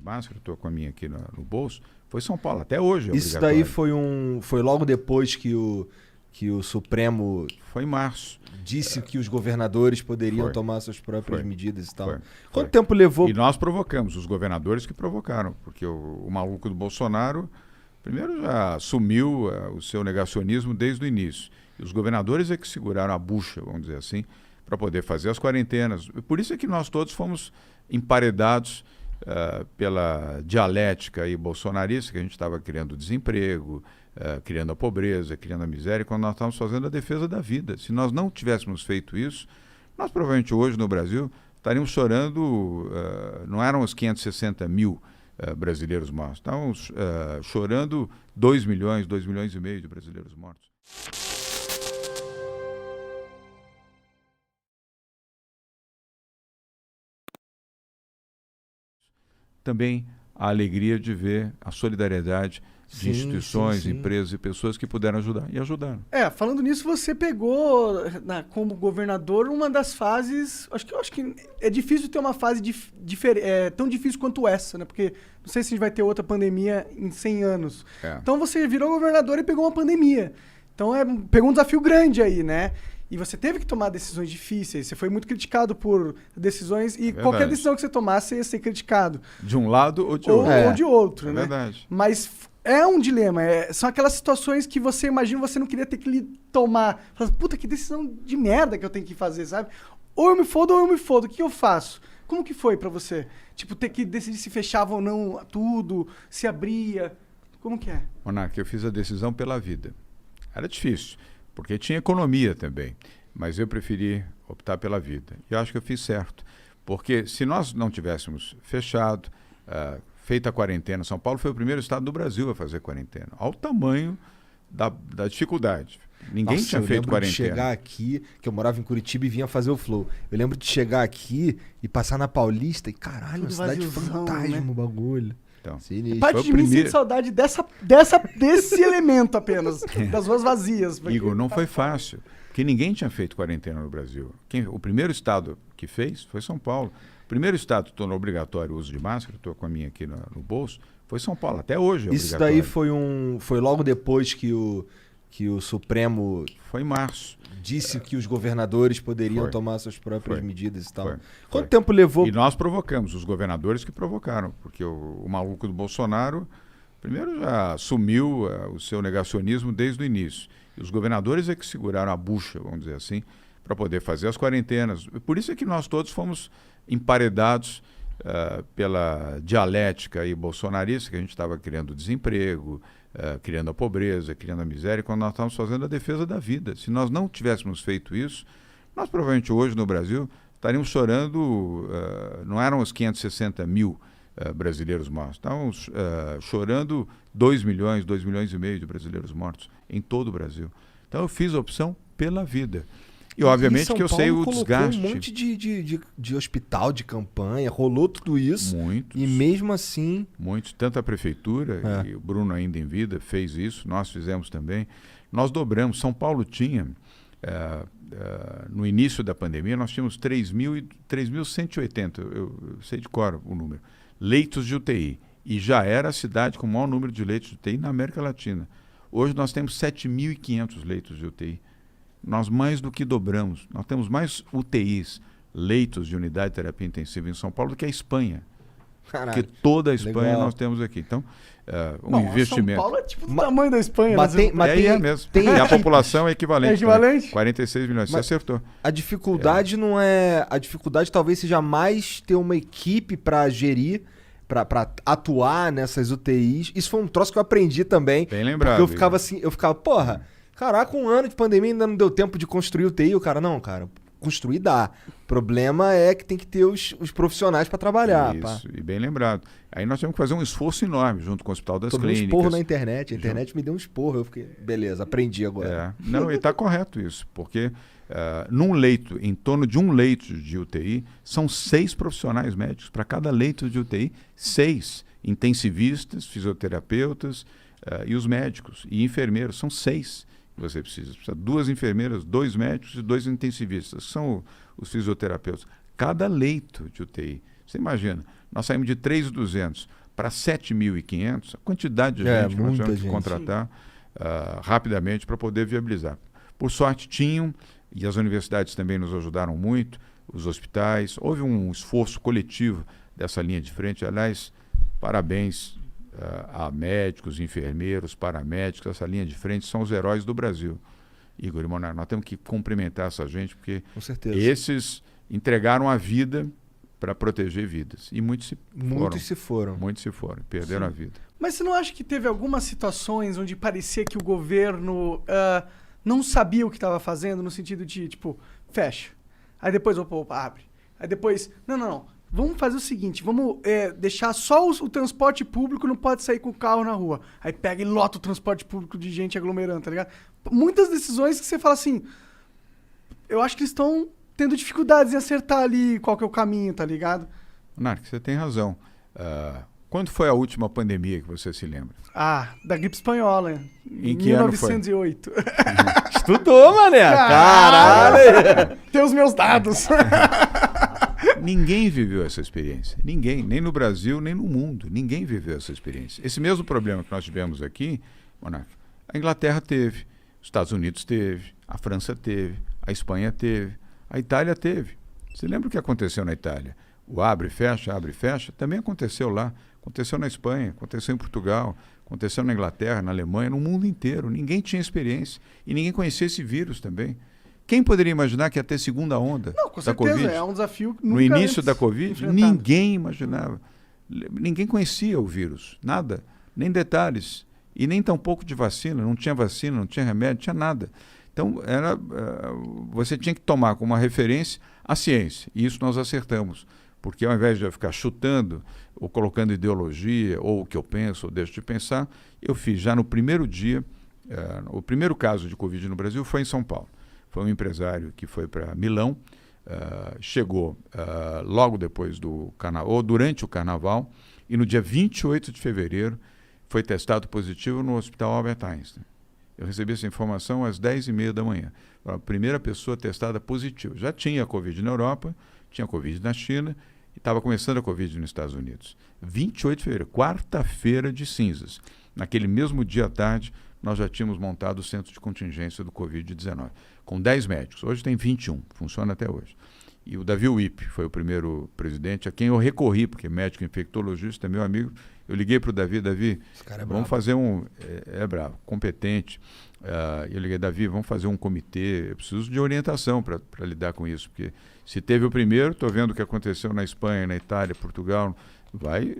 máscara, estou com a minha aqui no bolso, foi São Paulo. Até hoje é Isso obrigatório. daí foi logo depois que o Supremo Foi em março. disse que os governadores poderiam Foi. tomar suas próprias Foi. medidas e tal. Foi. Quanto tempo levou? E nós provocamos, os governadores que provocaram, porque o maluco do Bolsonaro, primeiro já assumiu o seu negacionismo desde o início. E os governadores é que seguraram a bucha, vamos dizer assim, para poder fazer as quarentenas. Por isso é que nós todos fomos emparedados pela dialética aí bolsonarista, que a gente estava criando desemprego, criando a pobreza, criando a miséria, quando nós estávamos fazendo a defesa da vida. Se nós não tivéssemos feito isso, nós provavelmente hoje no Brasil estaríamos chorando, não eram os 560 mil brasileiros mortos, estávamos chorando 2 milhões e meio de brasileiros mortos. Também a alegria de ver a solidariedade de instituições, empresas e pessoas que puderam ajudar e ajudaram. Falando nisso, você pegou como governador uma das fases. Acho que é difícil ter uma fase tão difícil quanto essa, né? Porque não sei se a gente vai ter outra pandemia em 100 anos. Então você virou governador e pegou uma pandemia. Então pegou um desafio grande aí, né? E você teve que tomar decisões difíceis. Você foi muito criticado por decisões. E qualquer decisão que você tomasse, você ia ser criticado. De um lado ou de outro. Ou de outro, né? Verdade. Mas é um dilema. São aquelas situações que você imagina você não queria ter que tomar. Fala, puta, que decisão de merda que eu tenho que fazer, sabe? Ou eu me fodo ou eu me fodo. O que eu faço? Como que foi pra você? Tipo, ter que decidir se fechava ou não tudo, se abria. Como que é? Monarca, eu fiz a decisão pela vida. Era difícil, porque tinha economia também. Mas eu preferi optar pela vida. E eu acho que eu fiz certo. Porque se nós não tivéssemos fechado, feita a quarentena, São Paulo foi o primeiro estado do Brasil a fazer quarentena. Olha o tamanho da dificuldade. Ninguém tinha feito quarentena. De chegar aqui, que eu morava em Curitiba e vinha fazer o Flow. Eu lembro de chegar aqui e passar na Paulista e caralho, uma cidade fantasma, o bagulho. Então, parte de mim sente saudade desse elemento apenas, das ruas vazias. Igor, não foi fácil, porque ninguém tinha feito quarentena no Brasil. O primeiro estado que fez foi São Paulo. O primeiro estado que tornou obrigatório o uso de máscara, estou com a minha aqui no bolso, foi São Paulo. Até hoje é Isso obrigatório. daí foi logo depois que o Supremo foi em março. Disse que os governadores poderiam tomar suas próprias medidas e tal. Quanto tempo levou? E nós provocamos, os governadores que provocaram, porque o maluco do Bolsonaro, primeiro já assumiu o seu negacionismo desde o início. E os governadores é que seguraram a bucha, vamos dizer assim, para poder fazer as quarentenas. Por isso é que nós todos fomos emparedados pela dialética aí bolsonarista, que a gente estava criando desemprego, criando a pobreza, criando a miséria, quando nós estávamos fazendo a defesa da vida. Se nós não tivéssemos feito isso, nós provavelmente hoje no Brasil estaríamos chorando, não eram os 560 mil brasileiros mortos, estávamos chorando 2 milhões e meio de brasileiros mortos em todo o Brasil. Então eu fiz a opção pela vida. E obviamente que eu sei o desgaste. Um monte de hospital, de campanha, rolou tudo isso. Muitos. E mesmo assim... Muitos, tanto a prefeitura, e o Bruno ainda em vida fez isso, nós fizemos também. Nós dobramos. São Paulo tinha, no início da pandemia, nós tínhamos 3.180, eu sei de cor o número, leitos de UTI. E já era a cidade com o maior número de leitos de UTI na América Latina. Hoje nós temos 7.500 leitos de UTI. Nós mais do que dobramos. Nós temos mais UTIs, leitos de unidade de terapia intensiva em São Paulo do que a Espanha. Caraca, porque toda a Espanha legal. nós temos aqui. Então, investimento. São Paulo é tipo do tamanho da Espanha. Mas É mesmo. E a população é equivalente. É equivalente? 46 milhões. Você acertou. A dificuldade não é... A dificuldade talvez seja mais ter uma equipe para gerir, para atuar nessas UTIs. Isso foi um troço que eu aprendi também. Bem lembrado. Porque eu ficava, porra... Caraca, 1 ano de pandemia ainda não deu tempo de construir UTI. O cara, não, cara, construir dá. O problema é que tem que ter os profissionais para trabalhar. Isso, e bem lembrado. Aí nós tivemos que fazer um esforço enorme junto com o Hospital das Tomei Clínicas. um esporro na internet. A internet me deu um esporro. Eu fiquei, beleza, aprendi agora. Não, e está correto isso, porque num leito, em torno de um leito de UTI, são 6 profissionais médicos. Para cada leito de UTI, 6 intensivistas, fisioterapeutas e os médicos. E enfermeiros, são 6. Você precisa 2 enfermeiras, 2 médicos e 2 intensivistas, são os fisioterapeutas. Cada leito de UTI, você imagina, Nós saímos de 3.200 para 7.500, a quantidade de gente que nós tivemos que contratar rapidamente para poder viabilizar. Por sorte tinham, e as universidades também nos ajudaram muito, os hospitais, houve um esforço coletivo dessa linha de frente. Aliás, parabéns a médicos, enfermeiros, paramédicos, essa linha de frente são os heróis do Brasil. Igor e Monarca, nós temos que cumprimentar essa gente, porque com certeza, esses entregaram a vida para proteger vidas. E muitos se foram. Muitos se foram, perderam a vida. Mas você não acha que teve algumas situações onde parecia que o governo não sabia o que estava fazendo, no sentido de, tipo, fecha. Aí depois, opa, abre. Aí depois, não. Vamos fazer o seguinte, vamos deixar só o transporte público, não pode sair com o carro na rua. Aí pega e lota o transporte público de gente aglomerando, tá ligado? Muitas decisões que você fala assim, eu acho que eles estão tendo dificuldades em acertar ali qual que é o caminho, tá ligado? Monarca, você tem razão. Quando foi a última pandemia que você se lembra? Da gripe espanhola, em que 1908. Ano foi? Estudou, mané! Caralho! Tem os meus dados. Ninguém viveu essa experiência. Ninguém, nem no Brasil, nem no mundo. Ninguém viveu essa experiência. Esse mesmo problema que nós tivemos aqui, Monarca, a Inglaterra teve, os Estados Unidos teve, a França teve, a Espanha teve, a Itália teve. Você lembra o que aconteceu na Itália? O abre e fecha, também aconteceu lá. Aconteceu na Espanha, aconteceu em Portugal, aconteceu na Inglaterra, na Alemanha, no mundo inteiro. Ninguém tinha experiência e ninguém conhecia esse vírus também. Quem poderia imaginar que ia ter segunda onda da Covid? É um desafio que no início da Covid, ninguém imaginava. Ninguém conhecia o vírus, nada, nem detalhes. E nem tampouco de vacina, não tinha remédio, não tinha nada. Então, você tinha que tomar como uma referência a ciência. E isso nós acertamos. Porque ao invés de eu ficar chutando, ou colocando ideologia, ou o que eu penso, ou deixo de pensar, eu fiz já no primeiro dia, o primeiro caso de Covid no Brasil foi em São Paulo. Foi um empresário que foi para Milão, chegou logo depois do carnaval, ou durante o carnaval, e no dia 28 de fevereiro foi testado positivo no Hospital Albert Einstein. Eu recebi essa informação às 10h30 da manhã. A primeira pessoa testada positiva. Já tinha Covid na Europa, tinha Covid na China, e estava começando a Covid nos Estados Unidos. 28 de fevereiro, quarta-feira de cinzas. Naquele mesmo dia à tarde, nós já tínhamos montado o centro de contingência do Covid-19, com 10 médicos. Hoje tem 21, funciona até hoje. E o Davi Wipp foi o primeiro presidente a quem eu recorri, porque médico infectologista é meu amigo. Eu liguei para o Davi, vamos fazer bravo, competente. Eu liguei, Davi, vamos fazer um comitê, eu preciso de orientação para lidar com isso, porque se teve o primeiro, estou vendo o que aconteceu na Espanha, na Itália, Portugal, vai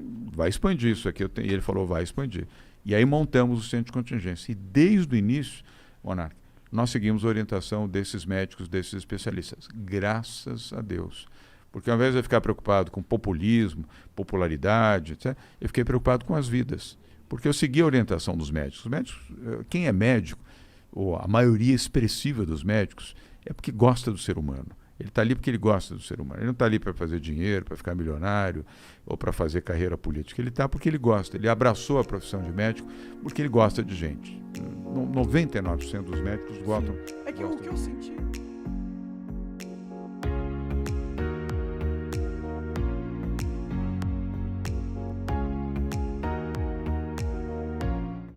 expandir isso aqui. E ele falou, vai expandir. E aí montamos o centro de contingência. E desde o início, Monarca, nós seguimos a orientação desses médicos, desses especialistas. Graças a Deus. Porque ao invés de eu ficar preocupado com populismo, popularidade, etc., eu fiquei preocupado com as vidas. Porque eu segui a orientação dos médicos. Os médicos, quem é médico, ou a maioria expressiva dos médicos, é porque gosta do ser humano. Ele está ali porque ele gosta do ser humano. Ele não está ali para fazer dinheiro, para ficar milionário ou para fazer carreira política. Ele está porque ele gosta. Ele abraçou a profissão de médico porque ele gosta de gente. 99% dos médicos gostam. É que o que eu senti...